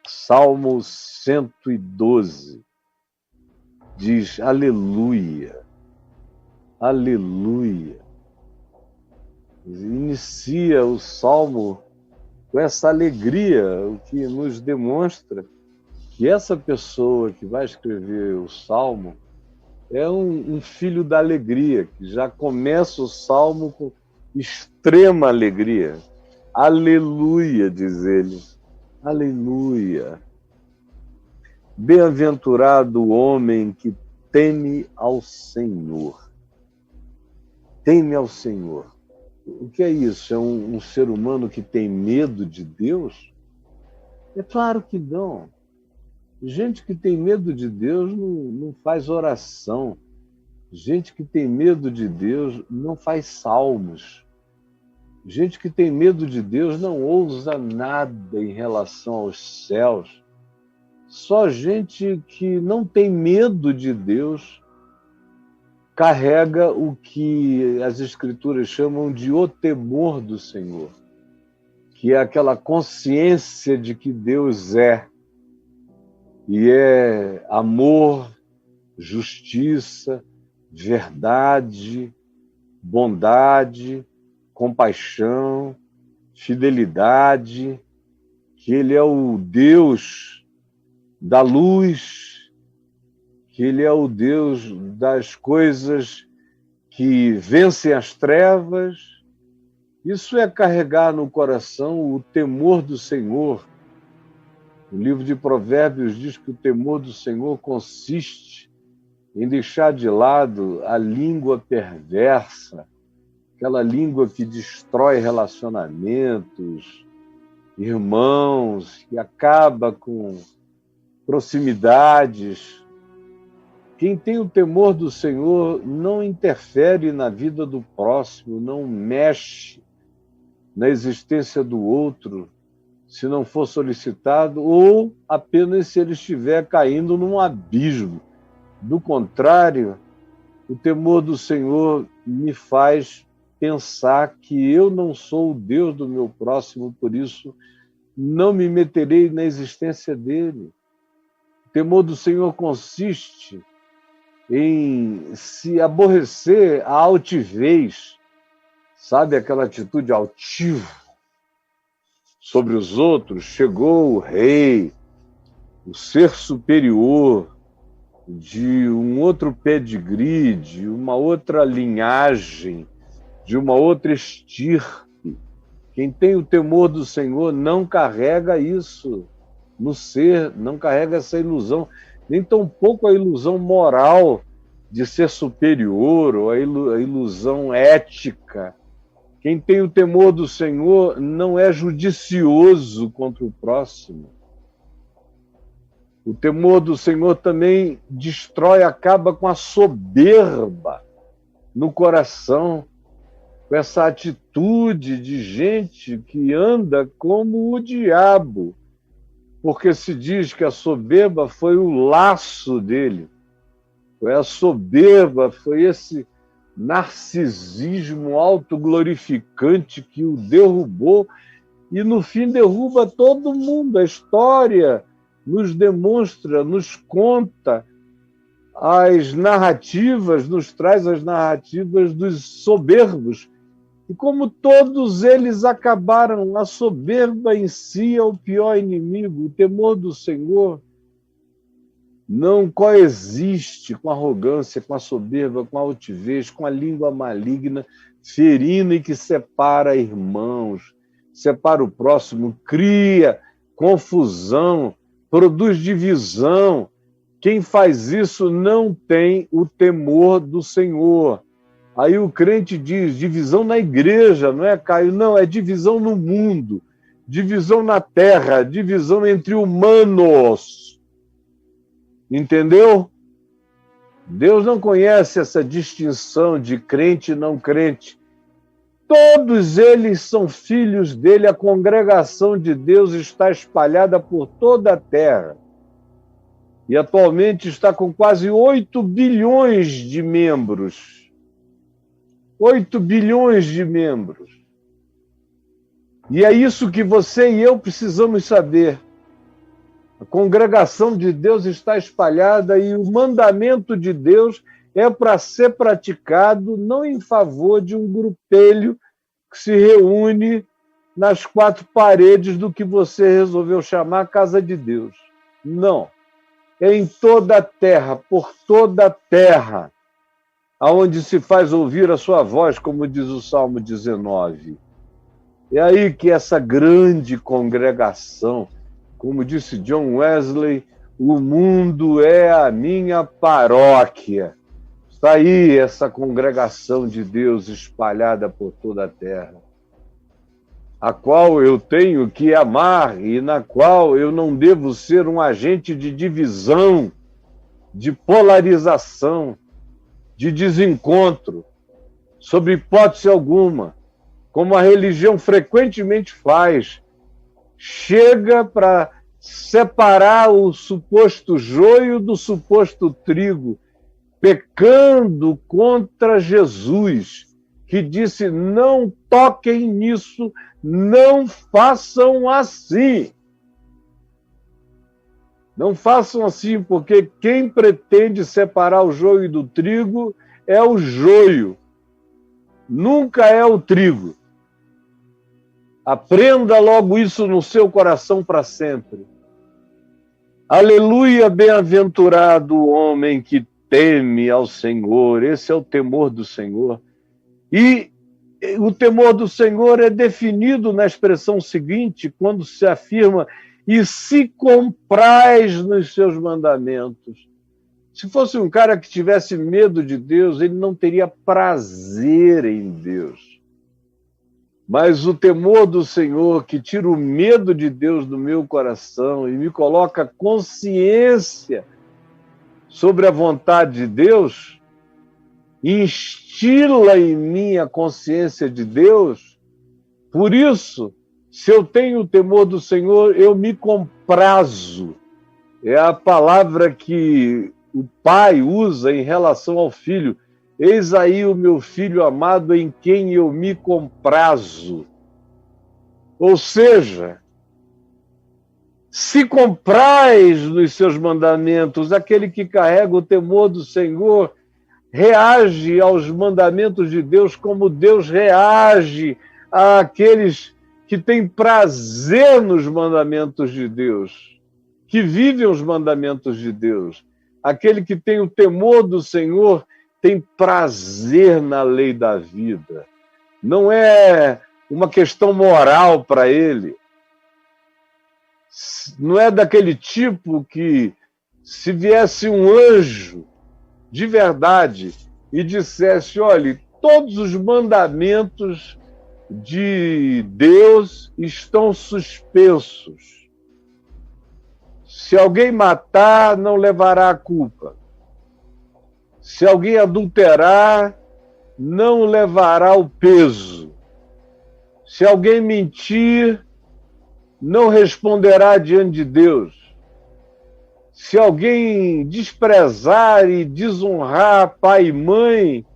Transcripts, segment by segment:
Salmo 112 diz: aleluia, aleluia. Inicia o Salmo com essa alegria, o que nos demonstra que essa pessoa que vai escrever o Salmo é um filho da alegria, que já começa o Salmo com extrema alegria. Aleluia, diz ele. Aleluia. Bem-aventurado o homem que teme ao Senhor. Teme ao Senhor. O que é isso? É um ser humano que tem medo de Deus? É claro que não. Gente que tem medo de Deus não faz oração. Gente que tem medo de Deus não faz salmos. Gente que tem medo de Deus não ousa nada em relação aos céus. Só gente que não tem medo de Deus carrega o que as Escrituras chamam de o temor do Senhor, que é aquela consciência de que Deus é, e é amor, justiça, verdade, bondade, compaixão, fidelidade, que Ele é o Deus da luz, que Ele é o Deus das coisas que vencem as trevas. Isso é carregar no coração o temor do Senhor. O livro de Provérbios diz que o temor do Senhor consiste em deixar de lado a língua perversa, aquela língua que destrói relacionamentos, irmãos, que acaba com proximidades. Quem tem o temor do Senhor não interfere na vida do próximo, não mexe na existência do outro, se não for solicitado, ou apenas se ele estiver caindo num abismo. Do contrário, o temor do Senhor me faz pensar que eu não sou o Deus do meu próximo, por isso não me meterei na existência dele. O temor do Senhor consiste em se aborrecer a altivez, sabe, aquela atitude altiva sobre os outros. Chegou o rei, o ser superior, de um outro pedigree, de uma outra linhagem, de uma outra estirpe. Quem tem o temor do Senhor não carrega isso no ser, não carrega essa ilusão, nem tampouco a ilusão moral de ser superior, ou a ilusão ética. Quem tem o temor do Senhor não é judicioso contra o próximo. O temor do Senhor também destrói, acaba com a soberba no coração, com essa atitude de gente que anda como o diabo, porque se diz que a soberba foi o laço dele, foi a soberba, foi esse narcisismo autoglorificante que o derrubou e no fim derruba todo mundo. A história nos demonstra, nos conta as narrativas, nos traz as narrativas dos soberbos. E como todos eles acabaram, a soberba em si é o pior inimigo. O temor do Senhor não coexiste com a arrogância, com a soberba, com a altivez, com a língua maligna, ferina e que separa irmãos, separa o próximo, cria confusão, produz divisão. Quem faz isso não tem o temor do Senhor. Aí o crente diz, divisão na igreja, não é, Caio? Não, é divisão no mundo, divisão na terra, divisão entre humanos. Entendeu? Deus não conhece essa distinção de crente e não crente. Todos eles são filhos dele, a congregação de Deus está espalhada por toda a terra. E atualmente está com quase 8 bilhões de membros. 8 bilhões de membros. E é isso que você e eu precisamos saber. A congregação de Deus está espalhada e o mandamento de Deus é para ser praticado não em favor de um grupelho que se reúne nas quatro paredes do que você resolveu chamar casa de Deus. Não. É em toda a terra, por toda a terra, aonde se faz ouvir a sua voz, como diz o Salmo 19. É aí que essa grande congregação, como disse John Wesley, o mundo é a minha paróquia. Está aí essa congregação de Deus espalhada por toda a terra, a qual eu tenho que amar e na qual eu não devo ser um agente de divisão, de polarização, de desencontro, sob hipótese alguma, como a religião frequentemente faz. Chega para separar o suposto joio do suposto trigo, pecando contra Jesus, que disse: não toquem nisso, não façam assim. Não façam assim, porque quem pretende separar o joio do trigo é o joio, nunca é o trigo. Aprenda logo isso no seu coração para sempre. Aleluia, bem-aventurado o homem que teme ao Senhor. Esse é o temor do Senhor. E o temor do Senhor é definido na expressão seguinte, quando se afirma: e se comprais nos seus mandamentos. Se fosse um cara que tivesse medo de Deus, ele não teria prazer em Deus. Mas o temor do Senhor, que tira o medo de Deus do meu coração e me coloca consciência sobre a vontade de Deus, instila em mim a consciência de Deus. Por isso, se eu tenho o temor do Senhor, eu me comprazo. É a palavra que o pai usa em relação ao filho. Eis aí o meu filho amado em quem eu me comprazo. Ou seja, se comprais nos seus mandamentos, aquele que carrega o temor do Senhor reage aos mandamentos de Deus como Deus reage àqueles que têm prazer nos mandamentos de Deus, que vivem os mandamentos de Deus. Aquele que tem o temor do Senhor tem prazer na lei da vida. Não é uma questão moral para ele. Não é daquele tipo que, se viesse um anjo de verdade e dissesse: olhe, todos os mandamentos de Deus estão suspensos. Se alguém matar, não levará a culpa. Se alguém adulterar, não levará o peso. Se alguém mentir, não responderá diante de Deus. Se alguém desprezar e desonrar pai e mãe,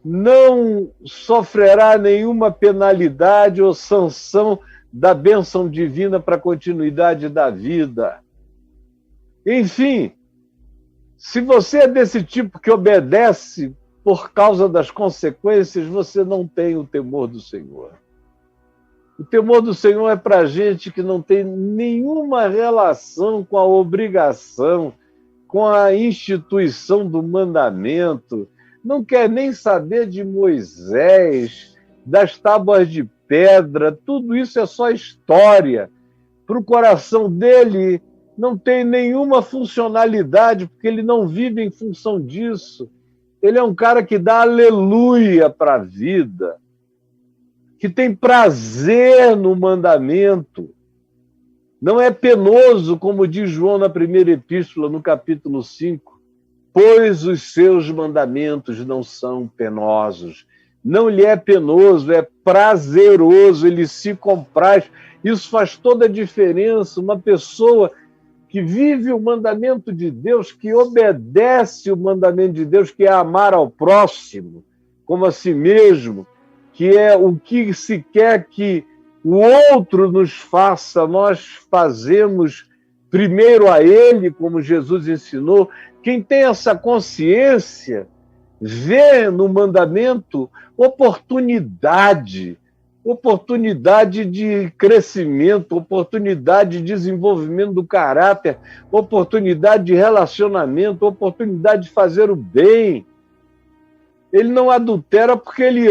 não sofrerá nenhuma penalidade ou sanção da bênção divina para a continuidade da vida. Enfim, se você é desse tipo que obedece por causa das consequências, você não tem o temor do Senhor. O temor do Senhor é para gente que não tem nenhuma relação com a obrigação, com a instituição do mandamento, não quer nem saber de Moisés, das tábuas de pedra, tudo isso é só história. Para o coração dele não tem nenhuma funcionalidade, porque ele não vive em função disso. Ele é um cara que dá aleluia para a vida, que tem prazer no mandamento. Não é penoso, como diz João na primeira epístola, no capítulo 5, pois os seus mandamentos não são penosos. Não lhe é penoso, é prazeroso, ele se compraz. Isso faz toda a diferença. Uma pessoa que vive o mandamento de Deus, que obedece o mandamento de Deus, que é amar ao próximo como a si mesmo, que é o que se quer que o outro nos faça, nós fazemos primeiro a Ele, como Jesus ensinou. Quem tem essa consciência vê no mandamento oportunidade de crescimento, oportunidade de desenvolvimento do caráter, oportunidade de relacionamento, oportunidade de fazer o bem. Ele não adultera porque ele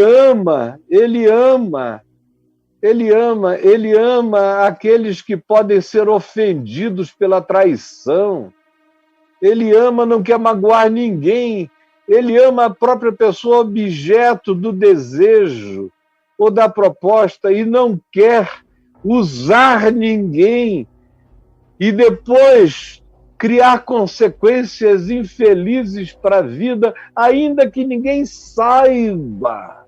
ama aqueles que podem ser ofendidos pela traição. Ele ama, não quer magoar ninguém. Ele ama a própria pessoa objeto do desejo ou da proposta e não quer usar ninguém e depois criar consequências infelizes para a vida, ainda que ninguém saiba.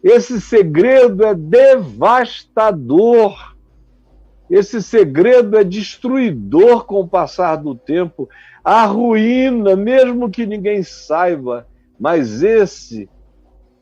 Esse segredo é devastador. Esse segredo é destruidor com o passar do tempo. Arruína, mesmo que ninguém saiba. Mas esse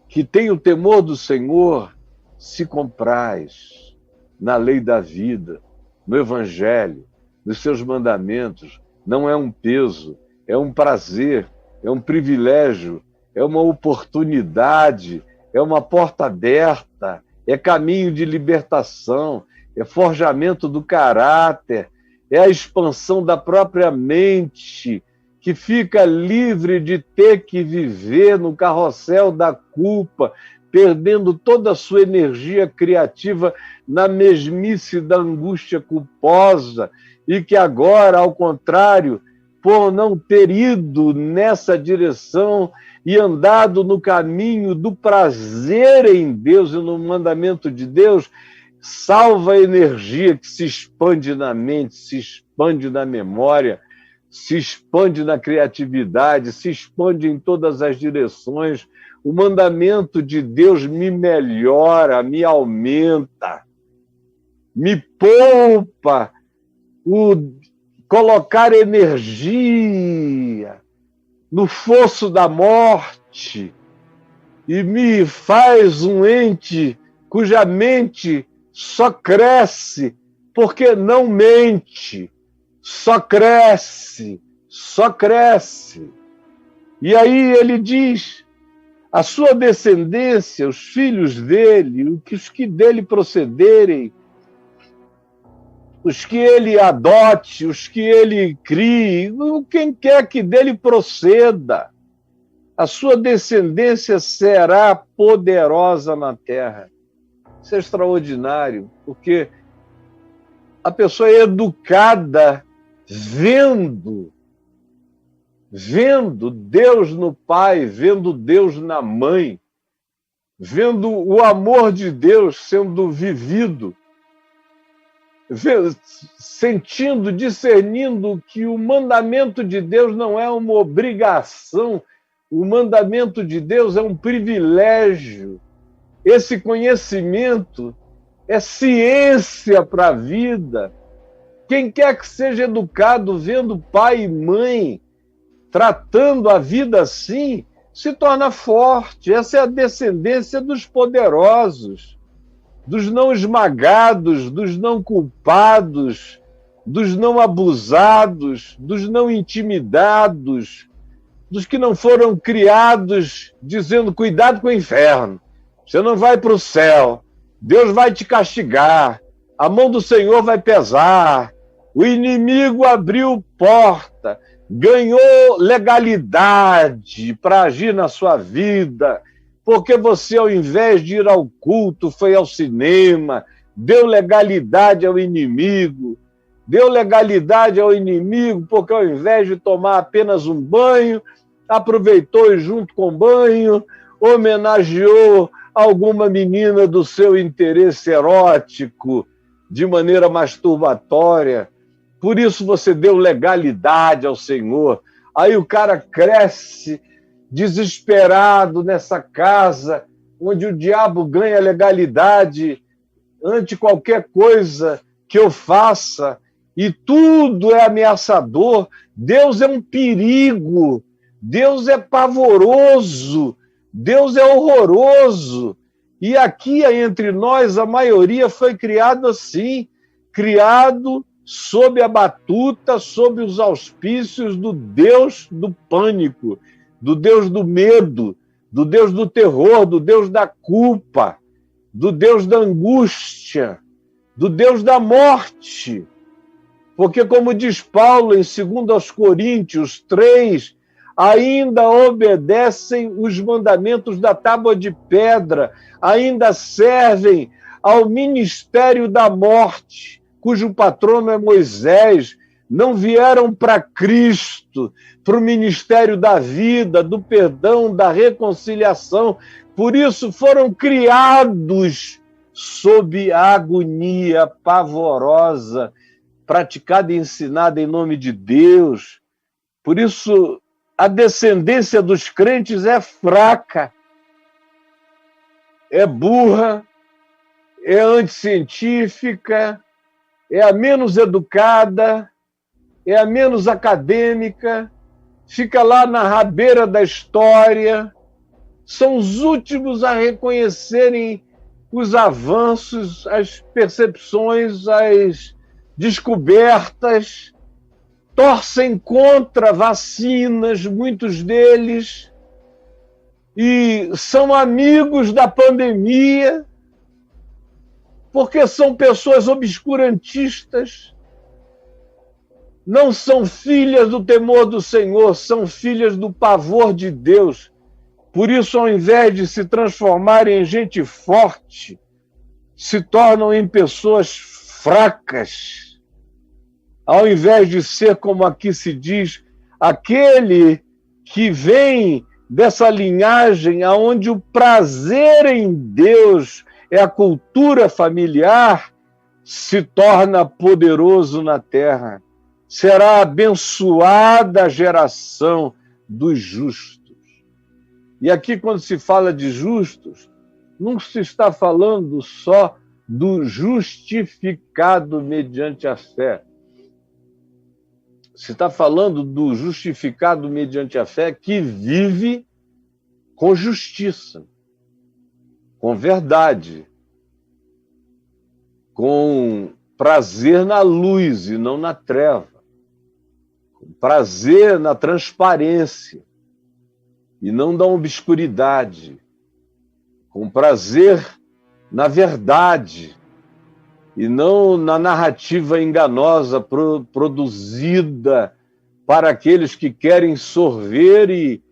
que tem o temor do Senhor se compraz na lei da vida, no Evangelho, nos seus mandamentos. Não é um peso, é um prazer, é um privilégio, é uma oportunidade, é uma porta aberta, é caminho de libertação, é forjamento do caráter, é a expansão da própria mente, que fica livre de ter que viver no carrossel da culpa, perdendo toda a sua energia criativa na mesmice da angústia culposa, e que agora, ao contrário, por não ter ido nessa direção e andado no caminho do prazer em Deus e no mandamento de Deus, salva a energia que se expande na mente, se expande na memória, se expande na criatividade, se expande em todas as direções. O mandamento de Deus me melhora, me aumenta, me poupa o colocar energia no fosso da morte e me faz um ente cuja mente só cresce porque não mente, só cresce. E aí ele diz, a sua descendência, os filhos dele, os que dele procederem, os que ele adote, os que ele crie, quem quer que dele proceda, a sua descendência será poderosa na terra. Isso é extraordinário, porque a pessoa é educada vendo Deus no pai, vendo Deus na mãe, vendo o amor de Deus sendo vivido, sentindo, discernindo que o mandamento de Deus não é uma obrigação, o mandamento de Deus é um privilégio. Esse conhecimento é ciência para a vida. Quem quer que seja educado vendo pai e mãe tratando a vida assim, se torna forte. Essa é a descendência dos poderosos, dos não esmagados, dos não culpados, dos não abusados, dos não intimidados, dos que não foram criados dizendo cuidado com o inferno, você não vai para o céu, Deus vai te castigar, a mão do Senhor vai pesar, o inimigo abriu porta, ganhou legalidade para agir na sua vida, porque você, ao invés de ir ao culto, foi ao cinema, deu legalidade ao inimigo, porque ao invés de tomar apenas um banho, aproveitou e junto com o banho, homenageou alguma menina do seu interesse erótico de maneira masturbatória. Por isso você deu legalidade ao Senhor. Aí o cara cresce desesperado nessa casa, onde o diabo ganha legalidade ante qualquer coisa que eu faça, e tudo é ameaçador. Deus é um perigo, Deus é pavoroso, Deus é horroroso. E aqui entre nós, a maioria foi criado assim, criado sob a batuta, sob os auspícios do Deus do pânico, do Deus do medo, do Deus do terror, do Deus da culpa, do Deus da angústia, do Deus da morte. Porque, como diz Paulo em 2 Coríntios 3, ainda obedecem os mandamentos da tábua de pedra, ainda servem ao ministério da morte, cujo patrono é Moisés, não vieram para Cristo, para o ministério da vida, do perdão, da reconciliação. Por isso foram criados sob a agonia pavorosa, praticada e ensinada em nome de Deus. Por isso, a descendência dos crentes é fraca, é burra, é anticientífica, é a menos educada, é a menos acadêmica, fica lá na rabeira da história, são os últimos a reconhecerem os avanços, as percepções, as descobertas, torcem contra vacinas, muitos deles, e são amigos da pandemia, porque são pessoas obscurantistas, não são filhas do temor do Senhor, são filhas do pavor de Deus. Por isso, ao invés de se transformarem em gente forte, se tornam em pessoas fracas. Ao invés de ser, como aqui se diz, aquele que vem dessa linhagem onde o prazer em Deus é a cultura familiar, se torna poderoso na terra. Será abençoada a geração dos justos. E aqui, quando se fala de justos, não se está falando só do justificado mediante a fé. Se está falando do justificado mediante a fé que vive com justiça, com verdade, com prazer na luz e não na treva, com prazer na transparência e não da obscuridade, com prazer na verdade e não na narrativa enganosa produzida para aqueles que querem sorver e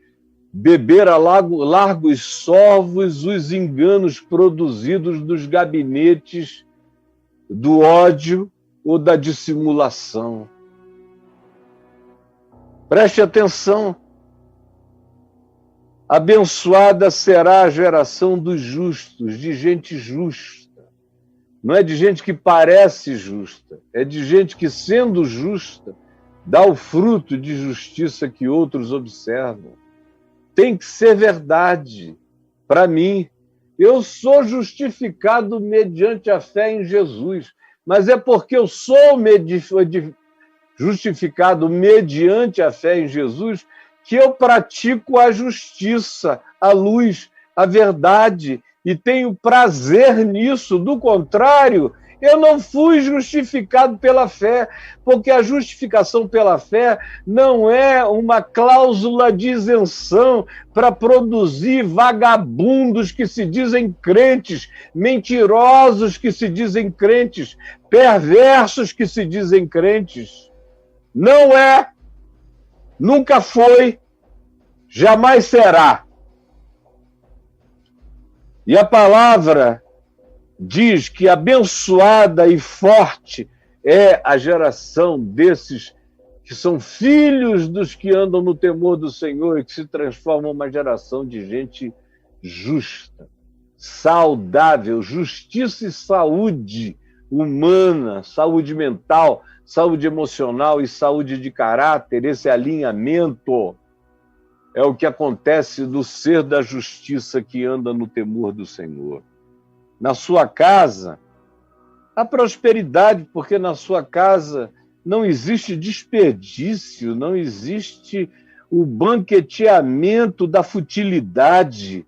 beber a largos sorvos os enganos produzidos dos gabinetes do ódio ou da dissimulação. Preste atenção. Abençoada será a geração dos justos, de gente justa. Não é de gente que parece justa, é de gente que, sendo justa, dá o fruto de justiça que outros observam. Tem que ser verdade. Para mim, eu sou justificado mediante a fé em Jesus, mas é porque eu sou justificado mediante a fé em Jesus que eu pratico a justiça, a luz, a verdade, e tenho prazer nisso. Do contrário, eu não fui justificado pela fé, porque a justificação pela fé não é uma cláusula de isenção para produzir vagabundos que se dizem crentes, mentirosos que se dizem crentes, perversos que se dizem crentes. Não é, nunca foi, jamais será. E a palavra diz que abençoada e forte é a geração desses que são filhos dos que andam no temor do Senhor e que se transformam numa geração de gente justa, saudável, justiça e saúde humana, saúde mental, saúde emocional e saúde de caráter. Esse alinhamento é o que acontece do ser da justiça que anda no temor do Senhor. Na sua casa, há prosperidade, porque na sua casa não existe desperdício, não existe o banqueteamento da futilidade.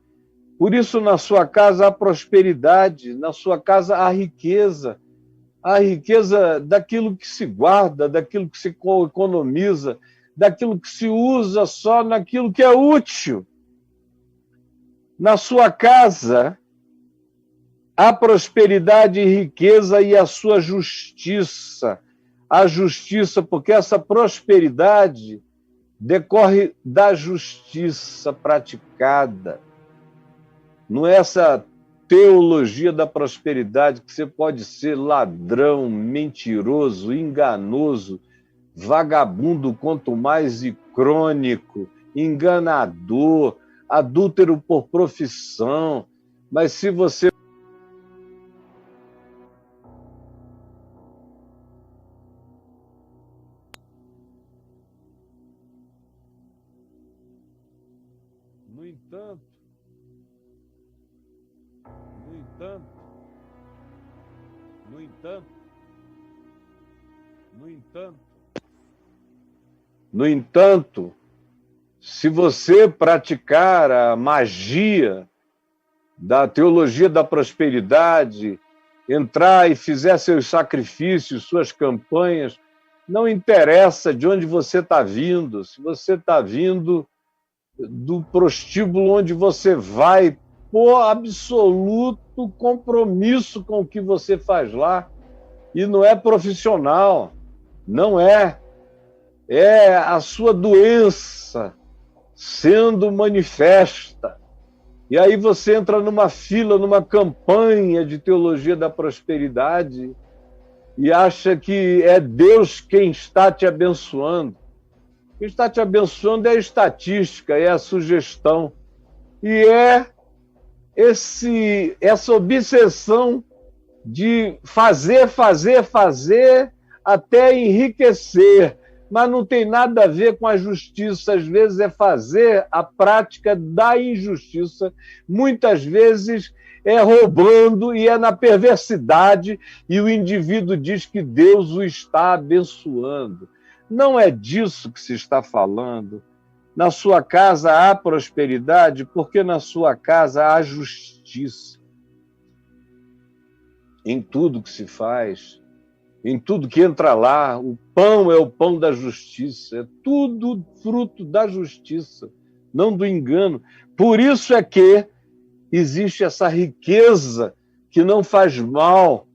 Por isso, na sua casa há prosperidade, na sua casa há riqueza, a riqueza daquilo que se guarda, daquilo que se economiza, daquilo que se usa só naquilo que é útil. Na sua casa, há prosperidade e riqueza e a sua justiça. A justiça, porque essa prosperidade decorre da justiça praticada. Não é essa teologia da prosperidade que você pode ser ladrão, mentiroso, enganoso, vagabundo, quanto mais e crônico, enganador, adúltero por profissão. Mas se você... No entanto, se você praticar a magia da teologia da prosperidade, entrar e fizer seus sacrifícios, suas campanhas, não interessa de onde você está vindo, se você está vindo do prostíbulo onde você vai, por absoluto compromisso com o que você faz lá, e não é profissional, não é. É a sua doença sendo manifesta. E aí você entra numa fila, numa campanha de teologia da prosperidade e acha que é Deus quem está te abençoando. Quem está te abençoando é a estatística, é a sugestão. E é essa obsessão de fazer até enriquecer, mas não tem nada a ver com a justiça. Às vezes é fazer a prática da injustiça, muitas vezes é roubando e é na perversidade, e o indivíduo diz que Deus o está abençoando. Não é disso que se está falando. Na sua casa há prosperidade, porque na sua casa há justiça. Em tudo que se faz, em tudo que entra lá, o pão é o pão da justiça, é tudo fruto da justiça, não do engano. Por isso é que existe essa riqueza que não faz mal,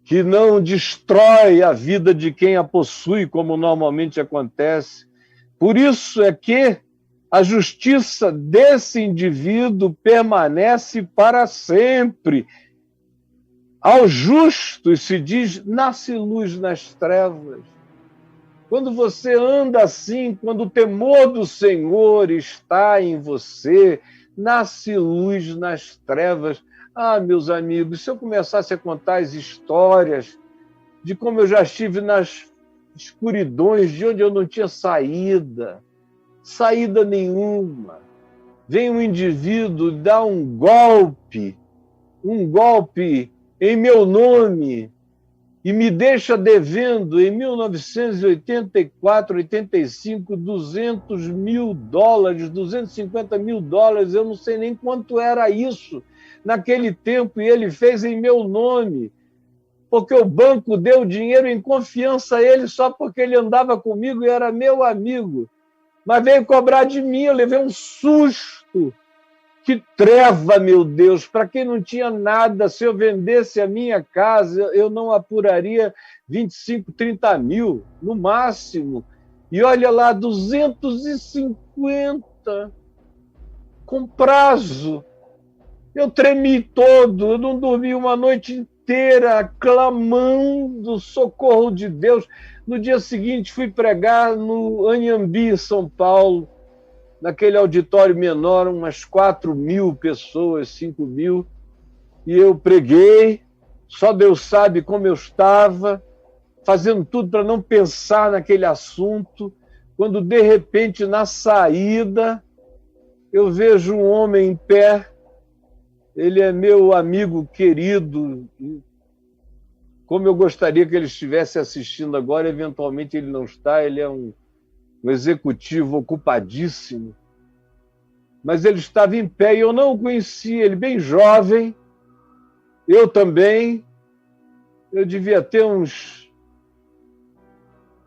que não destrói a vida de quem a possui, como normalmente acontece. Por isso é que a justiça desse indivíduo permanece para sempre. Ao justo se diz, nasce luz nas trevas. Quando você anda assim, quando o temor do Senhor está em você, nasce luz nas trevas. Ah, meus amigos, se eu começasse a contar as histórias de como eu já estive nas escuridões, de onde eu não tinha saída nenhuma. Vem um indivíduo, dá um golpe em meu nome e me deixa devendo em 1984, 85, $200 mil, $250 mil, eu não sei nem quanto era isso naquele tempo, e ele fez em meu nome, porque o banco deu dinheiro em confiança a ele só porque ele andava comigo e era meu amigo. Mas veio cobrar de mim, eu levei um susto. Que treva, meu Deus! Para quem não tinha nada, se eu vendesse a minha casa, eu não apuraria 25, 30 mil, no máximo. E olha lá, 250 com prazo. Eu tremi todo, eu não dormi uma noite inteira clamando socorro de Deus. No dia seguinte fui pregar no Anhembi, São Paulo, naquele auditório menor, umas 4.000 pessoas, 5.000, e eu preguei, só Deus sabe como eu estava, fazendo tudo para não pensar naquele assunto, quando de repente na saída eu vejo um homem em pé. Ele é meu amigo querido, como eu gostaria que ele estivesse assistindo agora, eventualmente ele não está, ele é um executivo ocupadíssimo, mas ele estava em pé e eu não o conhecia, ele bem jovem, eu também. eu devia ter uns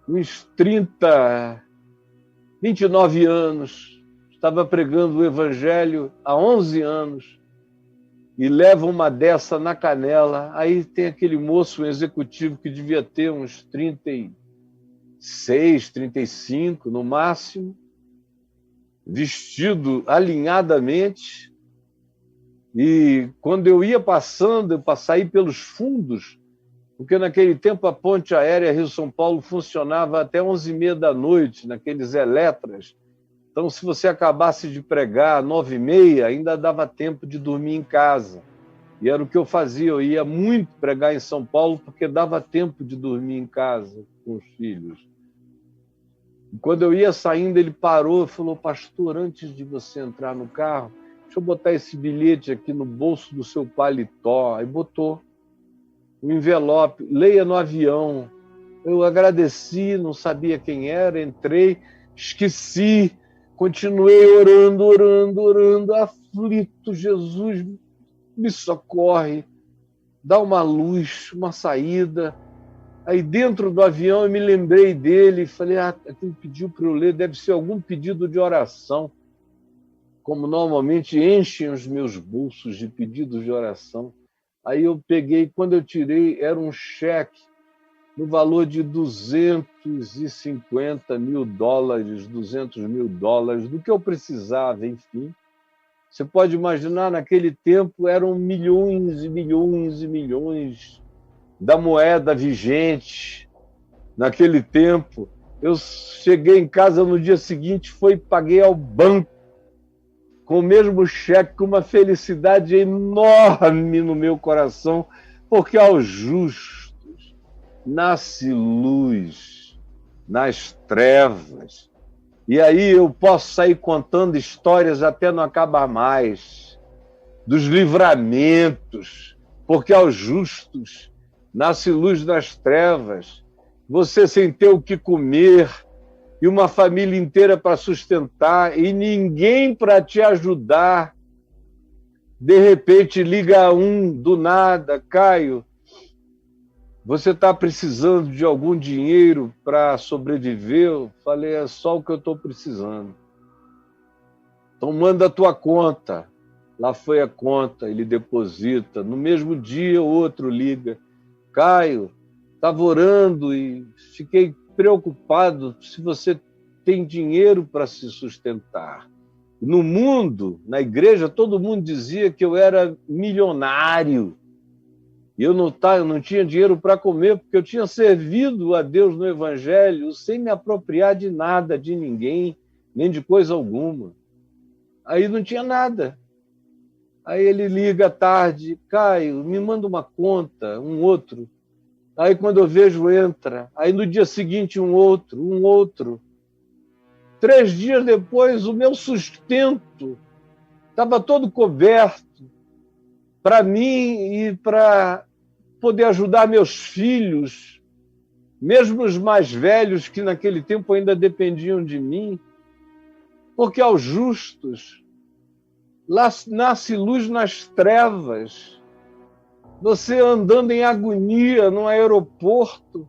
29 anos, estava pregando o Evangelho há 11 anos, e leva uma dessa na canela. Aí tem aquele moço, um executivo, que devia ter uns 36, 35 no máximo, vestido alinhadamente, e quando eu ia passando, eu saí pelos fundos, porque naquele tempo a ponte aérea Rio-São Paulo funcionava até 11h30 da noite, naqueles eletras. Então, se você acabasse de pregar às 9h30, ainda dava tempo de dormir em casa. E era o que eu fazia, eu ia muito pregar em São Paulo, porque dava tempo de dormir em casa com os filhos. E quando eu ia saindo, ele parou e falou: pastor, antes de você entrar no carro, deixa eu botar esse bilhete aqui no bolso do seu paletó. Aí botou um envelope, leia no avião. Eu agradeci, não sabia quem era, entrei, esqueci, continuei orando, aflito. Jesus, me socorre, dá uma luz, uma saída. Aí dentro do avião eu me lembrei dele, falei: aquilo pediu para eu ler, deve ser algum pedido de oração, como normalmente enchem os meus bolsos de pedidos de oração. Aí eu peguei, quando eu tirei, era um cheque no valor de $250 mil, $200 mil, do que eu precisava, enfim. Você pode imaginar, naquele tempo eram milhões e milhões e milhões da moeda vigente. Naquele tempo, eu cheguei em casa no dia seguinte, paguei ao banco com o mesmo cheque, com uma felicidade enorme no meu coração, porque aos justos nasce luz nas trevas. E aí eu posso sair contando histórias até não acabar mais, dos livramentos, porque aos justos nasce luz nas trevas. Você sem ter o que comer, e uma família inteira para sustentar, e ninguém para te ajudar. De repente liga um do nada: Caio, você está precisando de algum dinheiro para sobreviver? Eu falei: é só o que eu estou precisando. Então manda a tua conta. Lá foi a conta, ele deposita. No mesmo dia, o outro liga: Caio, estava orando e fiquei preocupado se você tem dinheiro para se sustentar. No mundo, na igreja, todo mundo dizia que eu era milionário. E eu não tinha dinheiro para comer, porque eu tinha servido a Deus no Evangelho sem me apropriar de nada, de ninguém, nem de coisa alguma. Aí não tinha nada. Aí ele liga à tarde: Caio, me manda uma conta, um outro. Aí quando eu vejo, entra. Aí no dia seguinte, um outro. 3 dias depois, o meu sustento estava todo coberto para mim e para poder ajudar meus filhos, mesmo os mais velhos, que naquele tempo ainda dependiam de mim, porque aos justos lá nasce luz nas trevas. Você andando em agonia no aeroporto,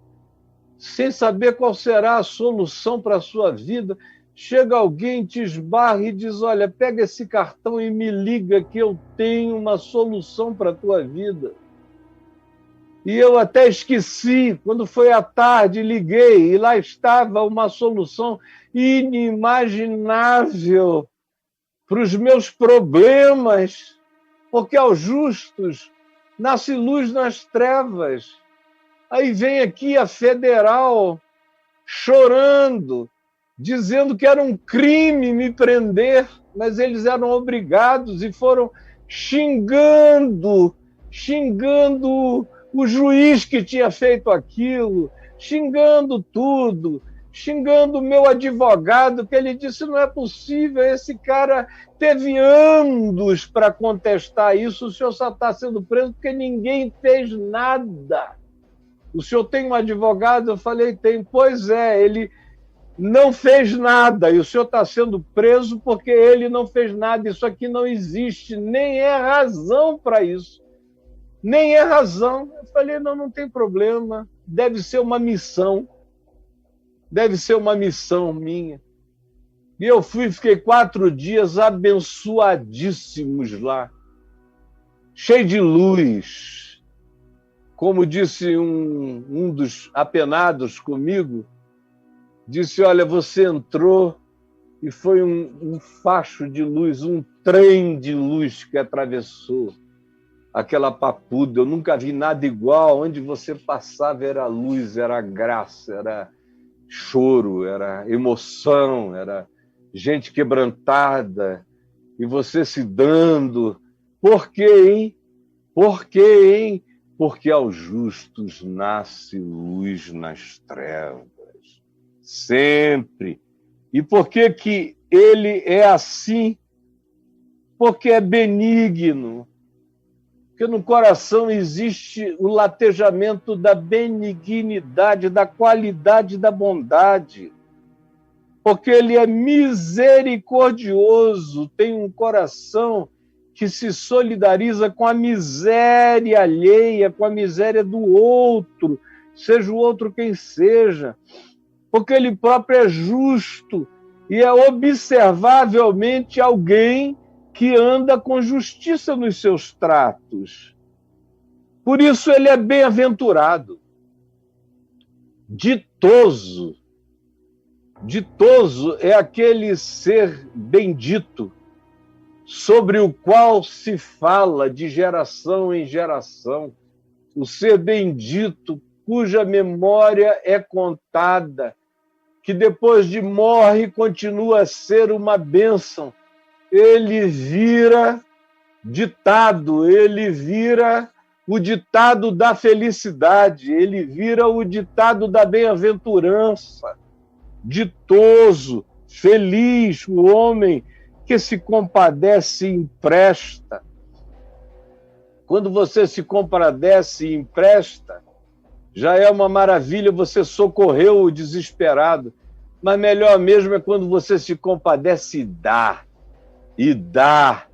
sem saber qual será a solução para a sua vida, chega alguém, te esbarra e diz: olha, pega esse cartão e me liga que eu tenho uma solução para a tua vida. E eu até esqueci, quando foi à tarde, liguei, e lá estava uma solução inimaginável para os meus problemas, porque aos justos nasce luz nas trevas. Aí vem aqui a federal chorando, dizendo que era um crime me prender, mas eles eram obrigados e foram xingando o juiz que tinha feito aquilo, xingando tudo, xingando o meu advogado, que ele disse: não é possível, esse cara teve anos para contestar isso, o senhor só está sendo preso porque ninguém fez nada. O senhor tem um advogado? Eu falei: tem. Pois é, ele não fez nada, e o senhor está sendo preso porque ele não fez nada. Isso aqui não existe, nem é razão para isso. Nem é razão. Eu falei, não, não tem problema. Deve ser uma missão. Deve ser uma missão minha. E eu fiquei 4 dias abençoadíssimos lá. Cheio de luz. Como disse um dos apenados comigo, disse, olha, você entrou e foi um facho de luz, um trem de luz que atravessou aquela papuda. Eu nunca vi nada igual. Onde você passava era luz, era graça, era choro, era emoção, era gente quebrantada, e você se dando. Por quê, hein? Por quê, hein? Porque aos justos nasce luz nas trevas. Sempre. E por que que ele é assim? Porque é benigno. Porque no coração existe o latejamento da benignidade, da qualidade da bondade. Porque ele é misericordioso, tem um coração que se solidariza com a miséria alheia, com a miséria do outro, seja o outro quem seja. Porque ele próprio é justo e é observavelmente alguém que anda com justiça nos seus tratos. Por isso ele é bem-aventurado, ditoso. Ditoso é aquele ser bendito, sobre o qual se fala de geração em geração. O ser bendito, cuja memória é contada, que depois de morre continua a ser uma bênção. Ele vira ditado, ele vira o ditado da felicidade, ele vira o ditado da bem-aventurança. Ditoso, feliz, o homem que se compadece e empresta. Quando você se compadece e empresta, já é uma maravilha, você socorreu o desesperado. Mas melhor mesmo é quando você se compadece e dá. E dá.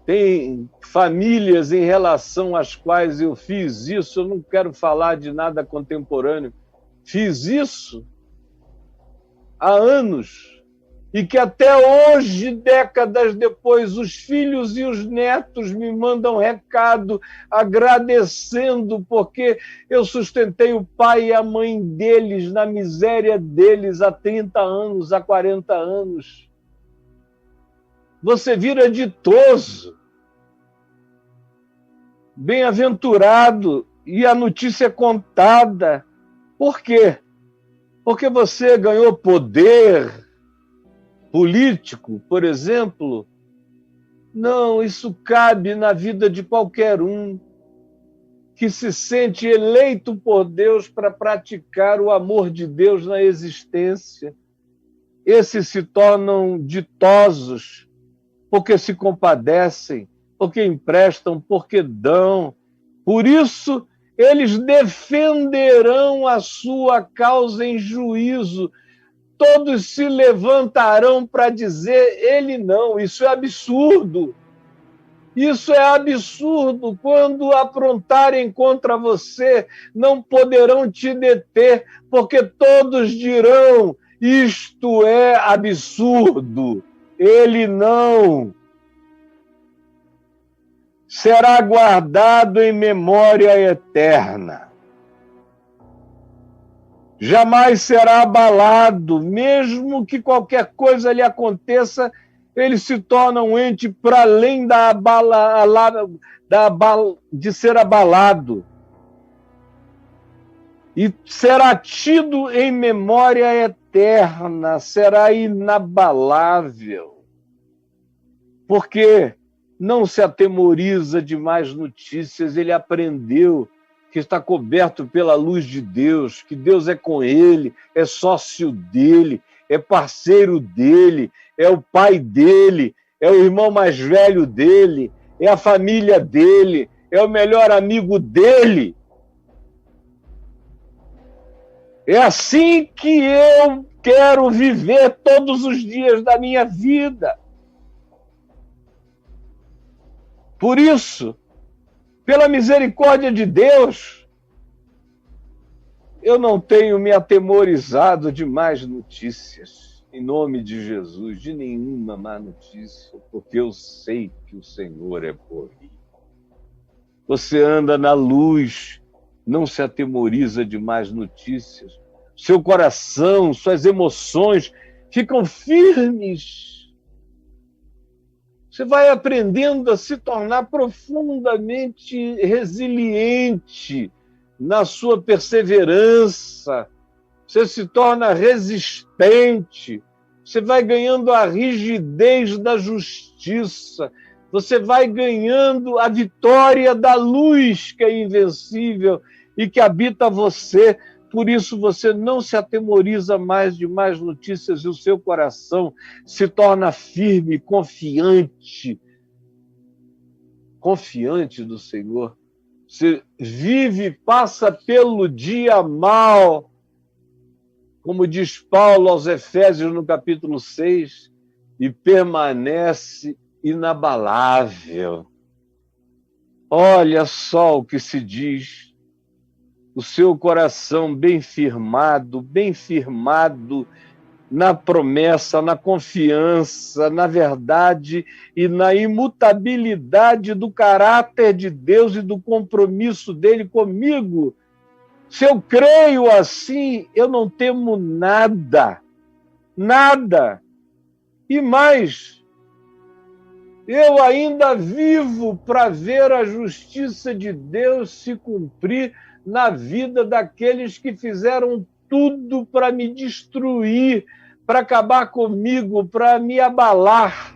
Tem famílias em relação às quais eu fiz isso, eu não quero falar de nada contemporâneo, fiz isso há anos, e que até hoje, décadas depois, os filhos e os netos me mandam recado agradecendo, porque eu sustentei o pai e a mãe deles na miséria deles há 30 anos, há 40 anos. Você vira ditoso, bem-aventurado, e a notícia é contada. Por quê? Porque você ganhou poder político, por exemplo? Não, isso cabe na vida de qualquer um que se sente eleito por Deus para praticar o amor de Deus na existência. Esses se tornam ditosos porque se compadecem, porque emprestam, porque dão. Por isso, eles defenderão a sua causa em juízo. Todos se levantarão para dizer, ele não, isso é absurdo. Isso é absurdo. Quando aprontarem contra você, não poderão te deter, porque todos dirão, isto é absurdo. Ele não. Será guardado em memória eterna. Jamais será abalado, mesmo que qualquer coisa lhe aconteça, ele se torna um ente para além de ser abalado. E será tido em memória eterna, será inabalável. Porque não se atemoriza de mais notícias, ele aprendeu que está coberto pela luz de Deus, que Deus é com ele, é sócio dele, é parceiro dele, é o pai dele, é o irmão mais velho dele, é a família dele, é o melhor amigo dele. É assim que eu quero viver todos os dias da minha vida. Por isso, Pela misericórdia de Deus, eu não tenho me atemorizado de más notícias, em nome de Jesus, de nenhuma má notícia, porque eu sei que o Senhor é por mim. Você anda na luz, não se atemoriza de más notícias. Seu coração, suas emoções ficam firmes. Você vai aprendendo a se tornar profundamente resiliente na sua perseverança. Você se torna resistente. Você vai ganhando a rigidez da justiça. Você vai ganhando a vitória da luz que é invencível e que habita você. Por isso você não se atemoriza mais de más notícias e o seu coração se torna firme, confiante do Senhor. Você vive, passa pelo dia mal, como diz Paulo aos Efésios no capítulo 6, e permanece inabalável. Olha só o que se diz. O seu coração bem firmado na promessa, na confiança, na verdade e na imutabilidade do caráter de Deus e do compromisso dele comigo. Se eu creio assim, eu não temo nada, nada. E mais, eu ainda vivo para ver a justiça de Deus se cumprir na vida daqueles que fizeram tudo para me destruir, para acabar comigo, para me abalar.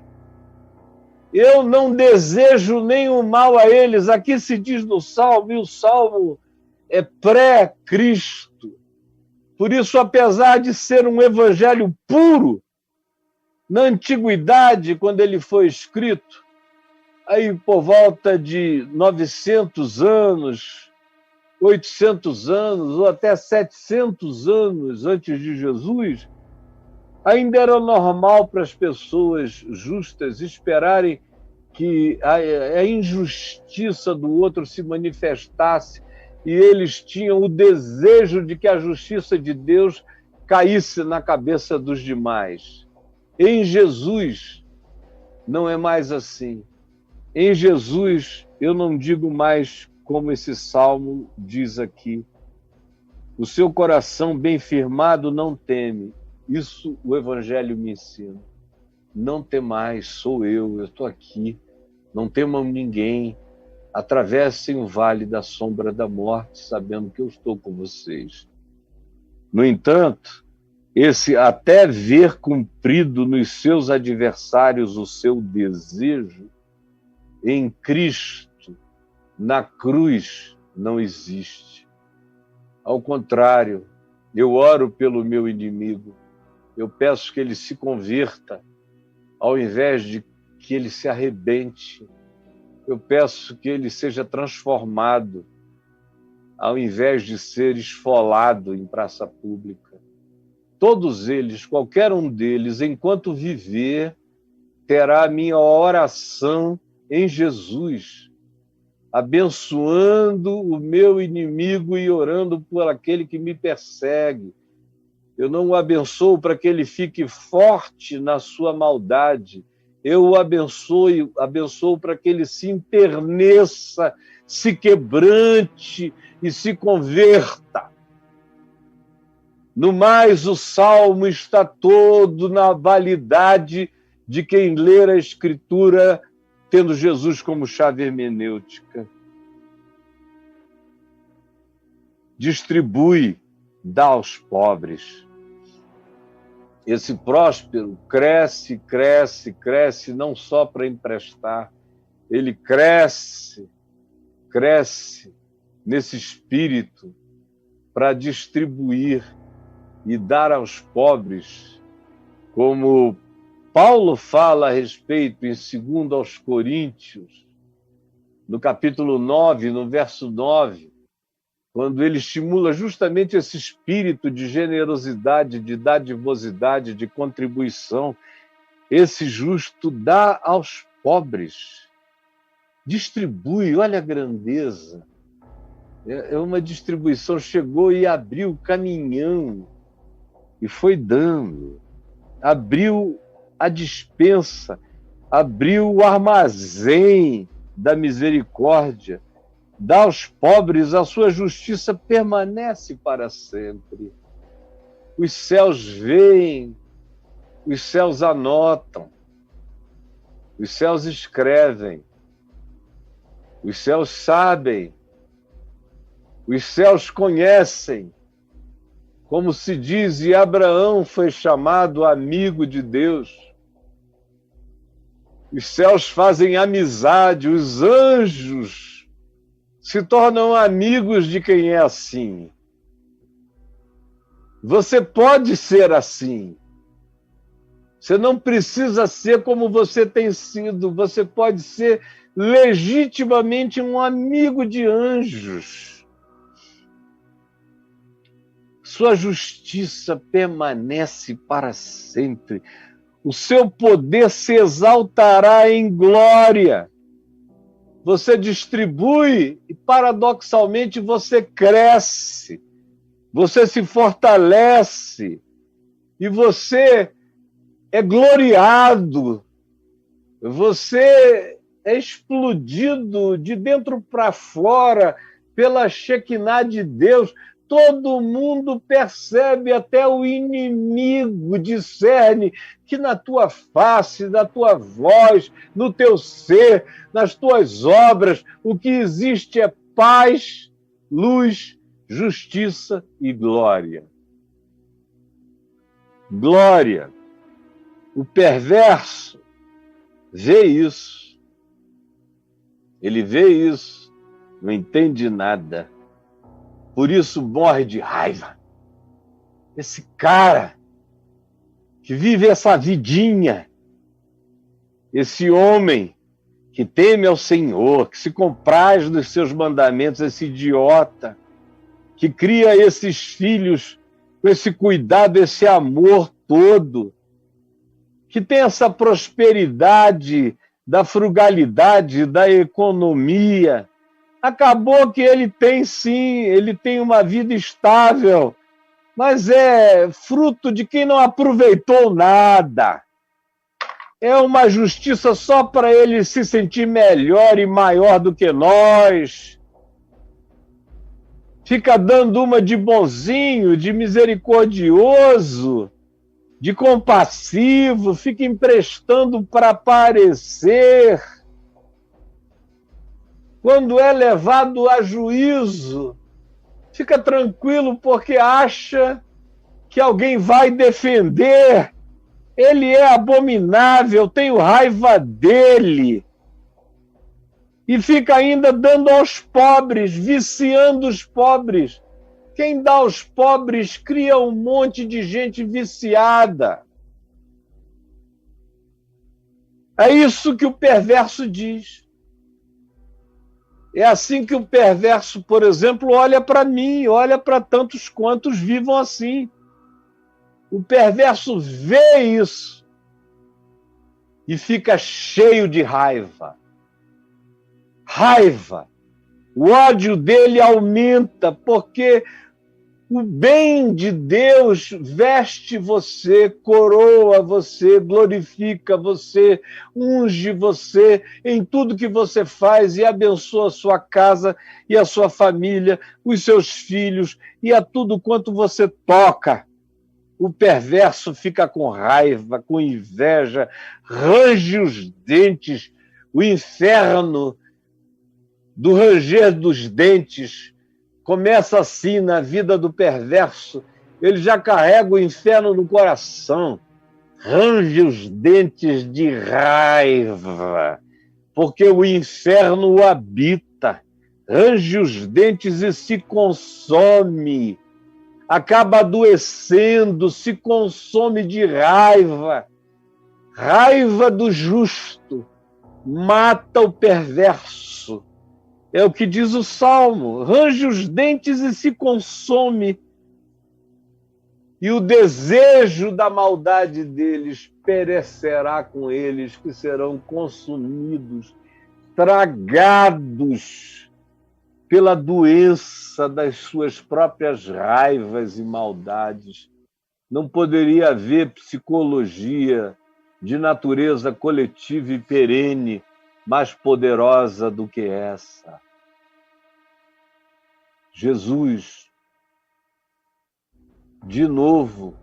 Eu não desejo nenhum mal a eles. Aqui se diz no Salmo, e o Salmo é pré-Cristo. Por isso, apesar de ser um evangelho puro, na antiguidade, quando ele foi escrito, aí por volta de 900 anos, 800 anos ou até 700 anos antes de Jesus, ainda era normal para as pessoas justas esperarem que a injustiça do outro se manifestasse e eles tinham o desejo de que a justiça de Deus caísse na cabeça dos demais. Em Jesus, não é mais assim. Em Jesus, eu não digo mais como esse salmo diz aqui. O seu coração bem firmado não teme. Isso o Evangelho me ensina. Não temais, sou eu estou aqui. Não temam ninguém. Atravessem o vale da sombra da morte, sabendo que eu estou com vocês. No entanto, esse até ver cumprido nos seus adversários o seu desejo, em Cristo, na cruz, não existe. Ao contrário, eu oro pelo meu inimigo, eu peço que ele se converta, ao invés de que ele se arrebente. Eu peço que ele seja transformado, ao invés de ser esfolado em praça pública. Todos eles, qualquer um deles, enquanto viver, terá a minha oração em Jesus, abençoando o meu inimigo e orando por aquele que me persegue. Eu não o abençoo para que ele fique forte na sua maldade. Eu o abençoo para que ele se enterneça, se quebrante e se converta. No mais, o Salmo está todo na validade de quem ler a Escritura tendo Jesus como chave hermenêutica. Distribui, dá aos pobres. Esse próspero cresce, não só para emprestar, ele cresce nesse espírito para distribuir e dar aos pobres, como Paulo fala a respeito em 2 aos Coríntios, no capítulo 9, no verso 9, quando ele estimula justamente esse espírito de generosidade, de dadivosidade, de contribuição. Esse justo dá aos pobres. distribui, olha a grandeza. É uma distribuição, chegou e abriu o caminhão e foi dando. Abriu a despensa, abriu o armazém da misericórdia, dá aos pobres, a sua justiça permanece para sempre. Os céus veem, os céus anotam, os céus escrevem, os céus sabem, os céus conhecem. Como se diz, e Abraão foi chamado amigo de Deus. Os céus fazem amizade, os anjos se tornam amigos de quem é assim. Você pode ser assim. Você não precisa ser como você tem sido. Você pode ser legitimamente um amigo de anjos. Sua justiça permanece para sempre. O seu poder se exaltará em glória. Você distribui e, paradoxalmente, você cresce. Você se fortalece. E você é gloriado. Você é explodido de dentro para fora pela Shekinah de Deus. Todo mundo percebe, até o inimigo discerne que na tua face, na tua voz, no teu ser, nas tuas obras, o que existe é paz, luz, justiça e glória. Glória. O perverso vê isso. Ele vê isso, não entende nada. Por isso morre de raiva. Esse cara que vive essa vidinha, esse homem que teme ao Senhor, que se compraz dos seus mandamentos, esse idiota, que cria esses filhos com esse cuidado, esse amor todo, que tem essa prosperidade da frugalidade, da economia. Acabou que ele tem, sim, ele tem uma vida estável, mas é fruto de quem não aproveitou nada. É uma justiça só para ele se sentir melhor e maior do que nós. Fica dando uma de bonzinho, de misericordioso, de compassivo, fica emprestando para aparecer. Quando é levado a juízo, fica tranquilo porque acha que alguém vai defender. Ele é abominável, tenho raiva dele. E fica ainda dando aos pobres, viciando os pobres. Quem dá aos pobres cria um monte de gente viciada. É isso que o perverso diz. É assim que o perverso, por exemplo, olha para mim, olha para tantos quantos vivam assim. O perverso vê isso e fica cheio de raiva. Raiva. O ódio dele aumenta porque o bem de Deus veste você, coroa você, glorifica você, unge você em tudo que você faz e abençoa a sua casa e a sua família, os seus filhos e a tudo quanto você toca. O perverso fica com raiva, com inveja, range os dentes, o inferno do ranger dos dentes começa assim na vida do perverso. Ele já carrega o inferno no coração, range os dentes de raiva, porque o inferno o habita, range os dentes e se consome, acaba adoecendo, se consome de raiva. Raiva do justo mata o perverso. É o que diz o Salmo, range os dentes e se consome. E o desejo da maldade deles perecerá com eles, que serão consumidos. tragados pela doença das suas próprias raivas e maldades. Não poderia haver psicologia de natureza coletiva e perene mais poderosa do que essa. Jesus, de novo,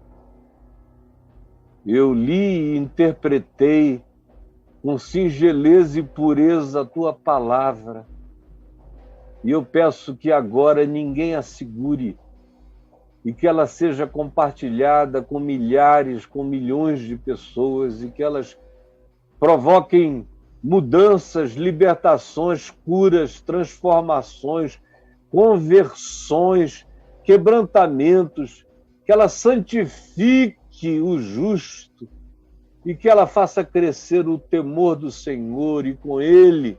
eu li e interpretei com singeleza e pureza a tua palavra. E eu peço que agora ninguém a segure e que ela seja compartilhada com milhares, com milhões de pessoas e que elas provoquem mudanças, libertações, curas, transformações, conversões, quebrantamentos, que ela santifique o justo e que ela faça crescer o temor do Senhor e com ele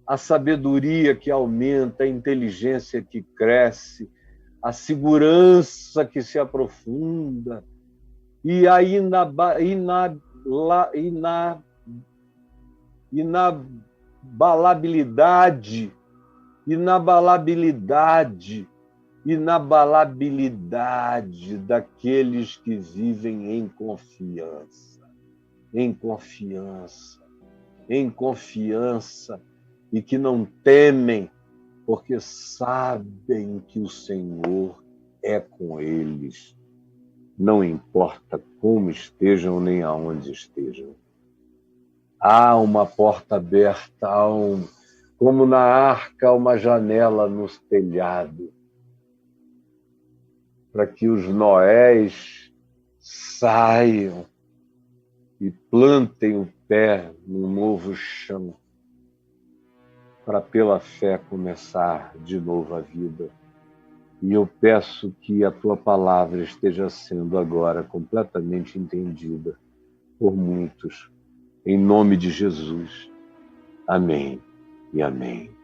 a sabedoria que aumenta, a inteligência que cresce, a segurança que se aprofunda e a inabalabilidade daqueles que vivem em confiança, e que não temem, porque sabem que o Senhor é com eles, não importa como estejam nem aonde estejam. Há uma porta aberta, como na arca, uma janela no telhado, para que os Noés saiam e plantem o pé num novo chão, para pela fé começar de novo a vida. E eu peço que a tua palavra esteja sendo agora completamente entendida por muitos, em nome de Jesus. Amém e amém.